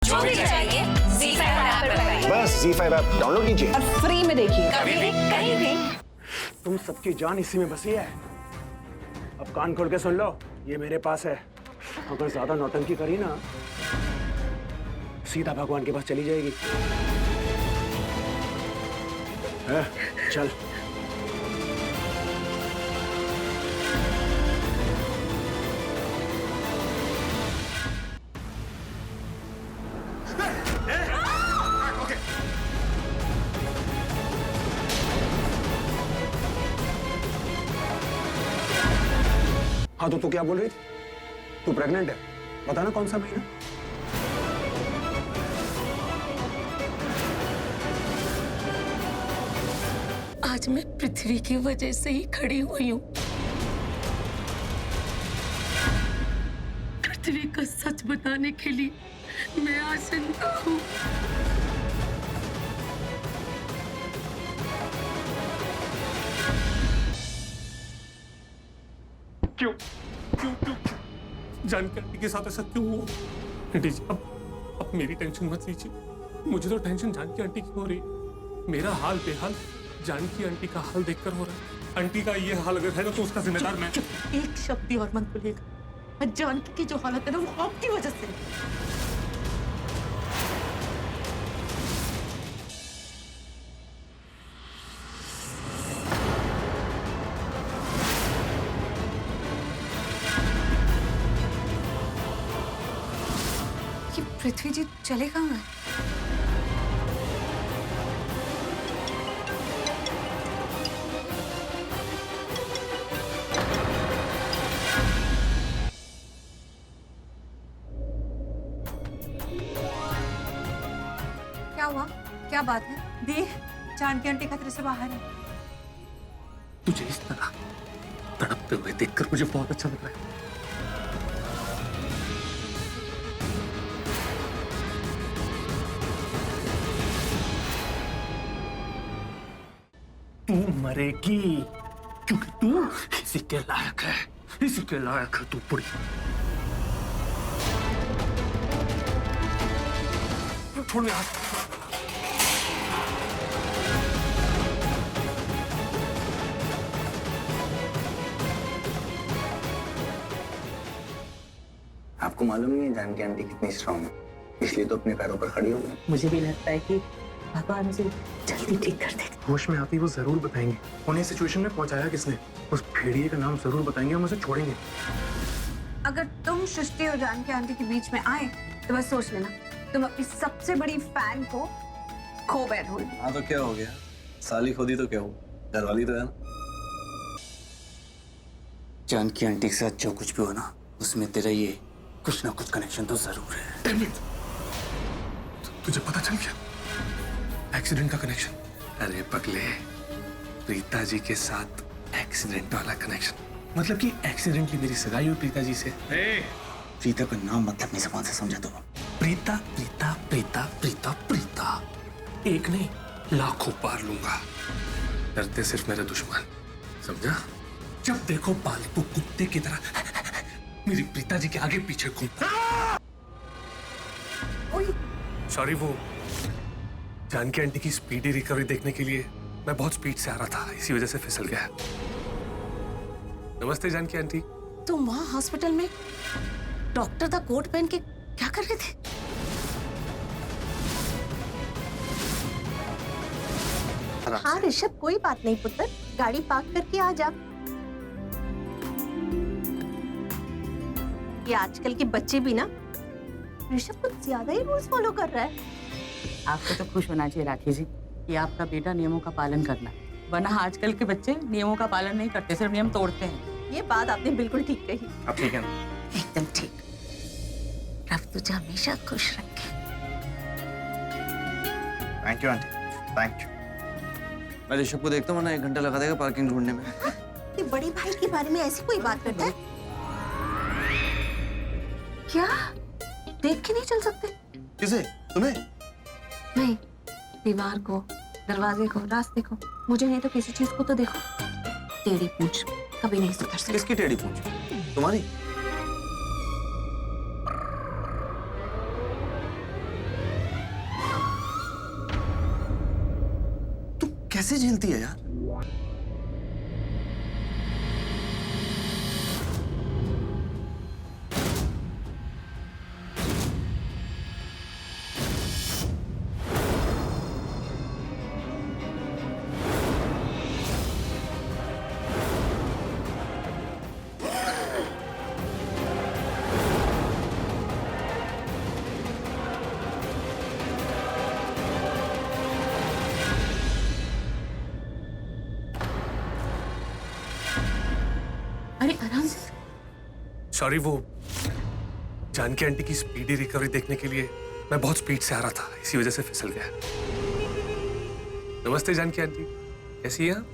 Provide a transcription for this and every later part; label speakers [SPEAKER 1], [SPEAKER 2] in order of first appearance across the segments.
[SPEAKER 1] जो भी चाहिए ZEE5 ऐप पर पाइए।
[SPEAKER 2] बस ZEE5 ऐप डाउनलोड कीजिए
[SPEAKER 1] और फ्री में देखिए, कभी भी कहीं भी।
[SPEAKER 3] तुम सबकी जान इसी में बसी है। अब कान खोल के सुन लो, ये मेरे पास है। अगर ज्यादा नौटंकी करी ना, सीधा भगवान के पास चली जाएगी। है? चल। हाँ तो तू क्या बोल रही थी? तू प्रेग्नेंट है? बताना कौन सा महीना?
[SPEAKER 4] आज मैं पृथ्वी की वजह से ही खड़ी हुई हूँ। पृथ्वी का सच बताने के लिए मैं आज जिंदा हूँ।
[SPEAKER 5] क्यों क्यों क्यों जानकी आंटी के साथ ऐसा क्यों हुआ? आंटी जी अब मेरी टेंशन मत लीजिए। मुझे तो टेंशन जानकी आंटी की हो रही है। मेरा हाल बेहाल जानकी आंटी का हाल देखकर हो रहा है। आंटी का ये हाल अगर है तो उसका जिम्मेदार मैं।
[SPEAKER 4] एक शब्द भी और मत बोलिएगा। जानकी की जो हालत है ना वो आपकी वजह से।
[SPEAKER 1] पृथ्वी जी चले कहाँ हैं? क्या हुआ? क्या बात है?
[SPEAKER 4] दी जानकी आंटी खतरे से बाहर है।
[SPEAKER 5] तुझे इस तरह तड़पते हुए देखकर मुझे बहुत अच्छा लग रहा है। तू मरेगी क्योंकि तू इसी के लायक है। इसी के लायक है तू बुढ़ी। छोड़ मेरा हाथ।
[SPEAKER 2] आपको मालूम नहीं है जानकी आंटी कितनी स्ट्रांग है, इसलिए तो अपने पैरों पर खड़ी हो गई।
[SPEAKER 4] मुझे भी लगता है कि भगवान उसे जल्दी ठीक कर देगा।
[SPEAKER 5] होश में आती वो जरूर बताएंगे उन्हें सिचुएशन में पहुंचाया किसने। उस भेड़िए का नाम जरूर बताएंगे, हम उसे छोड़ेंगे।
[SPEAKER 1] अगर तुम सृष्टि और जानकी आंटी के बीच में आए तो बस सोच लेना तुम अपनी सबसे बड़ी फैन को खो बैठोगे।
[SPEAKER 6] हाँ तो क्या हो गया? साली खोदी तो क्या हो, घरवाली तो है ना।
[SPEAKER 2] जानकी आंटी के साथ जो कुछ भी हो ना, उसमें तेरा ये कुछ ना कुछ कनेक्शन तो जरूर है।
[SPEAKER 5] तुझे पता चल गया एक्सीडेंट का कनेक्शन? अरे पगले, प्रीता जी के साथ एक्सीडेंट वाला कनेक्शन। मतलब कि एक्सीडेंटली मेरी सगाई हुई प्रीता जी से।
[SPEAKER 2] प्रीता का नाम मतलब अपनी जबान से समझा दो।
[SPEAKER 5] प्रीता प्रीता प्रीता प्रीता प्रीता, एक नहीं लाखों पार लूंगा। डरते सिर्फ मेरे दुश्मन, समझा? जब देखो पालतू कुत्ते की तरह मेरी प्रीता जी के आगे पीछे घूमता। सॉरी, वो जानकी आंटी की स्पीडी रिकवरी देखने के लिए मैं बहुत स्पीड से आ रहा था, इसी वजह से फिसल गया। नमस्ते जानकी आंटी।
[SPEAKER 4] तुम वहाँ हॉस्पिटल में डॉक्टर का कोट पहन के क्या कर रहे थे?
[SPEAKER 7] हाँ ऋषभ, कोई बात नहीं पुत्र, गाड़ी पार्क करके आ जा। ये आजकल के बच्चे भी ना, ऋषभ कुछ ज्यादा ही रूल्स फॉलो कर रहा है।
[SPEAKER 4] आपको तो खुश होना चाहिए राखी जी कि आपका बेटा नियमों का पालन करना है, वरना आजकल के बच्चे नियमों का पालन नहीं करते, सिर्फ नियम तोड़ते हैं।
[SPEAKER 7] ये बात आपने बिल्कुल ठीक कही।
[SPEAKER 5] अब ठीक है ना?
[SPEAKER 4] एकदम ठीक। रब तुझे हमेशा खुश रखे।
[SPEAKER 2] Thank you aunty, thank you.
[SPEAKER 6] मैं ऋषभ को देखता हूँ ना, 1 घंटा लगा देगा पार्किंग ढूंढने में।
[SPEAKER 7] ते बड़े भाई के बारे में ऐसी कोई बात करता है?
[SPEAKER 1] क्या देख के नहीं चल सकते?
[SPEAKER 6] किसे? तुम्हें?
[SPEAKER 1] नहीं, दीवार को, दरवाजे को, रास्ते को, मुझे नहीं तो किसी चीज को तो देखो। टेढ़ी पूंछ कभी नहीं सुधर सकती।
[SPEAKER 6] किसकी टेढ़ी पूंछ? तुम्हारी? कैसे झेलती है यार?
[SPEAKER 1] अरे आराम से।
[SPEAKER 5] सॉरी, वो जानकी आंटी की स्पीडी रिकवरी देखने के लिए मैं बहुत स्पीड से आ रहा था, इसी वजह से फिसल गया। नमस्ते जानकी आंटी, कैसी हैं आप?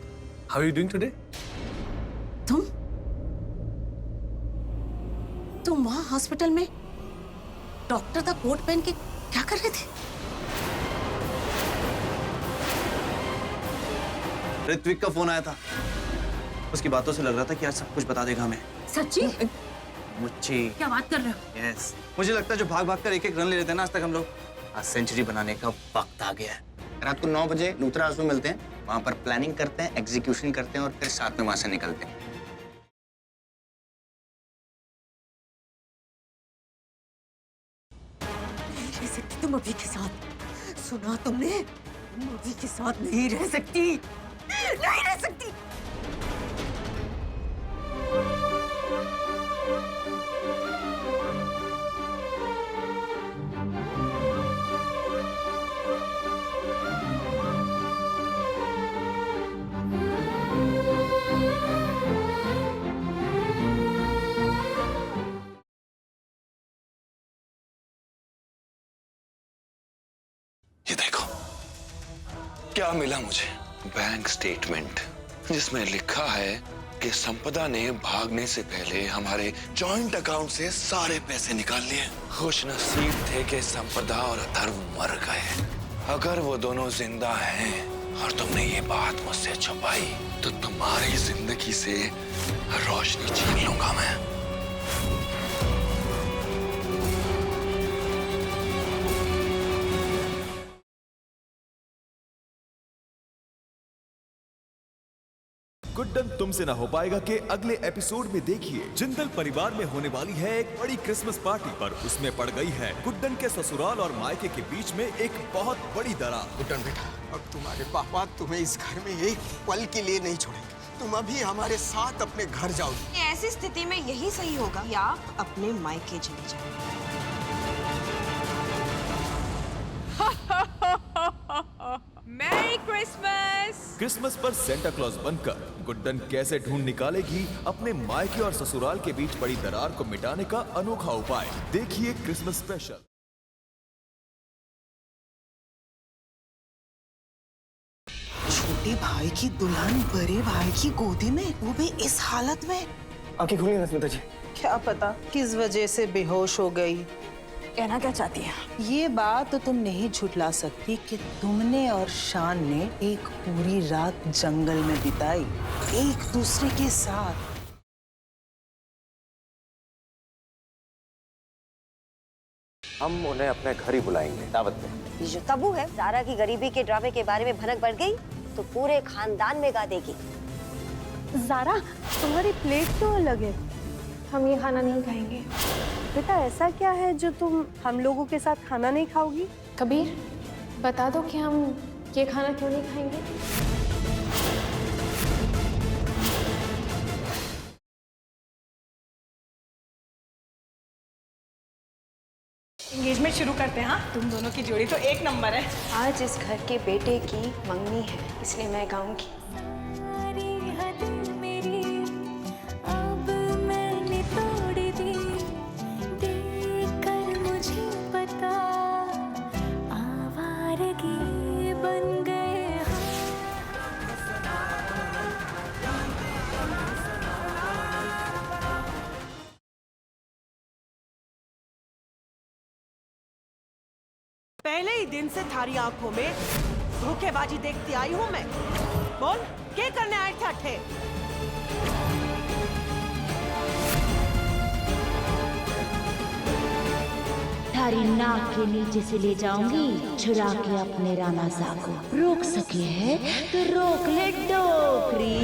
[SPEAKER 5] How are you doing today?
[SPEAKER 7] तुम वहाँ हॉस्पिटल में डॉक्टर का कोट पहन के क्या कर रहे थे?
[SPEAKER 6] ऋत्विक का फोन आया था। उसकी बातों से लग रहा था कि आज सब कुछ बता देगा हमें।
[SPEAKER 1] सच्ची?
[SPEAKER 6] मुच्ची।
[SPEAKER 1] क्या बात कर रहे हो?
[SPEAKER 6] यस, मुझे लगता है जो भाग भाग कर एक एक रन ले लेते हैं ना आज तक हम लोग, आज सेंचुरी बनाने का वक्त आ गया है।
[SPEAKER 2] रात को 9 बजे लूथरा हाउस में मिलते हैं, वहां पर प्लानिंग करते हैं, एग्जीक्यूशन करते हैं और फिर साथ में वहां से निकलते हैं।
[SPEAKER 7] नहीं रह सकती तुम अभी के साथ। सुना तुमने? तुम अभी के साथ नहीं रह सकती, नहीं रह सकती।
[SPEAKER 8] ये देखो क्या मिला मुझे, बैंक स्टेटमेंट जिसमें लिखा है कि संपदा ने भागने से पहले हमारे जॉइंट अकाउंट से सारे पैसे निकाल लिए। खुशनसीब थे कि संपदा और अथर्व मर गए। अगर वो दोनों जिंदा हैं और तुमने ये बात मुझसे छुपाई तो तुम्हारी जिंदगी से रोशनी छीन लूंगा मैं।
[SPEAKER 9] गुड्डन तुमसे ना हो पाएगा के अगले एपिसोड में देखिए जिंदल परिवार में होने वाली है एक बड़ी क्रिसमस पार्टी, पर उसमें पड़ गई है गुड्डन के ससुराल और मायके के बीच में एक बहुत बड़ी दरार।
[SPEAKER 10] गुड्डन बेटा, अब तुम्हारे पापा तुम्हें इस घर में एक पल के लिए नहीं छोड़ेंगे। तुम अभी हमारे साथ अपने घर जाओगी।
[SPEAKER 11] ऐसी स्थिति में यही सही होगा या आप अपने मायके चले जाओ।
[SPEAKER 12] Merry Christmas.
[SPEAKER 9] क्रिसमस पर सेंटा क्लॉज बनकर गुड्डन कैसे ढूंढ निकालेगी अपने मायके और ससुराल के बीच बड़ी दरार को मिटाने का अनोखा उपाय। देखिए क्रिसमस स्पेशल।
[SPEAKER 10] छोटे भाई की दुल्हन बड़े भाई की गोदी में, वो भी इस हालत में।
[SPEAKER 3] आंखें खुली रश्मिता जी।
[SPEAKER 11] क्या पता किस वजह से बेहोश हो गई। कहना क्या चाहती है?
[SPEAKER 7] ये बात तो तुम नहीं झुठला सकती कि तुमने और शान ने एक पूरी रात जंगल में बिताई एक दूसरे के साथ।
[SPEAKER 3] हम उन्हें अपने घर ही बुलाएंगे दावत पे।
[SPEAKER 11] ये जो तबू है, जारा की गरीबी के ड्रामे के बारे में भनक बढ़ गई तो पूरे खानदान में गा देगी।
[SPEAKER 7] जारा, तुम्हारी प्लेट क्यों अलग है?
[SPEAKER 13] हम ये खाना नहीं खाएंगे।
[SPEAKER 7] बेटा, ऐसा क्या है जो तुम हम लोगों के साथ खाना नहीं खाओगी?
[SPEAKER 13] कबीर, बता दो कि हम ये खाना क्यों नहीं खाएंगे।
[SPEAKER 12] एंगेजमेंट शुरू करते हैं। हाँ, तुम दोनों की जोड़ी तो एक नंबर है।
[SPEAKER 13] आज इस घर के बेटे की मंगनी है, इसलिए मैं गाऊंगी।
[SPEAKER 11] पहले ही दिन से थारी आंखों में धोखेबाजी देखती आई हूँ मैं। बोल, क्या करने आए थे अठे?
[SPEAKER 14] थारी नाक के नीचे से ले जाऊंगी चुरा के अपने राना सा को। रोक सके है तो रोक ले डोकरी।